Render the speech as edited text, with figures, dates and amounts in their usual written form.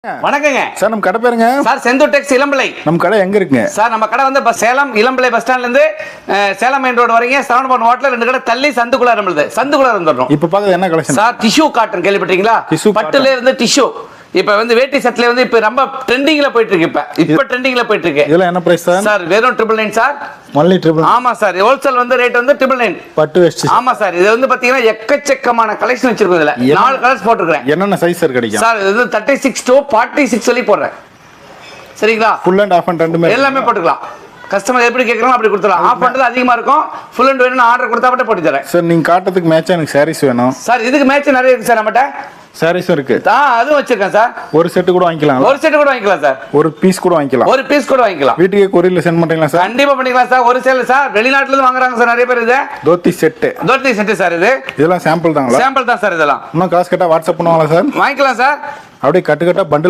வணக்கங்க சார். நம்ம கடை பேருங்க சார் செந்தூர் டெக்ஸ் இளம்பிள்ளை. நம்ம கடை எங்க இருக்குங்க சார்? நம்ம கடை வந்து சேலம் இளம்பிள்ளை பஸ் ஸ்டாண்ட்ல இருந்து சேலம் மெயின் ரோடு வரீங்க. 7 ஹோட்டல் 2 கடை தள்ளி சந்துக்குள்ள வந்துடுறோம். இப்ப பாக்குறது என்ன கலெக்ஷன் சார்? டிஷ்யூ காட்டன் கேள்விப்பட்டீங்களா? பட்டுல இருந்து டிஷ்யூ. இப்ப வந்து வேட்டி சட்ல வந்து இப்ப ரொம்ப ட்ரெண்டிங்ல போயிட்டு இருக்கு. இப்ப ட்ரெண்டிங்ல போயிட்டு இருக்கு. இதெல்லாம் என்ன பிரைஸ் சார்? சார் வெறும் 999 சார். ஒன்லி 999. ஆமா சார். ஹோல்சேல் வந்து ரேட் வந்து 999. பட்டு வெஸ்ட். ஆமா சார். இது வந்து பாத்தீங்கன்னா எக்கச்சக்கமான கலெக்ஷன் வச்சிருக்கோம். இதுல 4 கலர்ஸ் போட்டுருக்கேன். என்னென்ன சைஸ் சார் கிடைக்கும்? சார் இது வந்து 36 to 46 சொல்லி போடுறேன். சரிங்களா? ஃபுல் அண்ட் ஆஃப் அண்ட் ரெண்டுமே எல்லாமே போட்டுக்கலாம். கஸ்டமர் எப்படி கேக்குறாங்க அப்படி கொடுத்துறோம். ஆஃப் பண்றது அதிகமா இருக்கும். ஃபுல் அண்ட் வேணும்னு ஆர்டர் கொடுத்தா மட்டும் போட்டு தரேன். சார் நீங்க காட்டுறதுக்கு மேட்சா எனக்கு சாரீஸ் வேணும். சார் இதுக்கு மேட்ச் நிறைய இருக்கு சார் நம்மட்ட. சாரீஸும் இருக்கு. அதுவும் வச்சிருக்கேன் சார். ஒரு செட் கூட வாங்கிக்கலாம். ஒரு செட் கூட வாங்கிக்கலாம் சார். ஒரு பீஸ் கூட வாங்கிக்கலாம். ஒரு பீஸ் கூட வாங்கிக்கலாம். வீட்டுக்கு கொரியர்ல சென்ட் பண்றீங்களா சார்? கண்டிப்பா பண்ணிக்கலாம் சார். ஒரு சேல் சார். வெளிநாட்டுல இருந்து வாங்குறாங்க சார் நிறைய பேர். இது dhoti set. Dhoti set sir. இதெல்லாம் சாம்பிள் தாங்களா? சாம்பிள் தான் சார். இதெல்லாம் இன்னும் காசு கேட்டா வாட்ஸ்அப் பண்ணுவாங்களா சார்? வாங்கிக்கலாம் சார். அப்படியே கட்டு கட்டா பண்டில்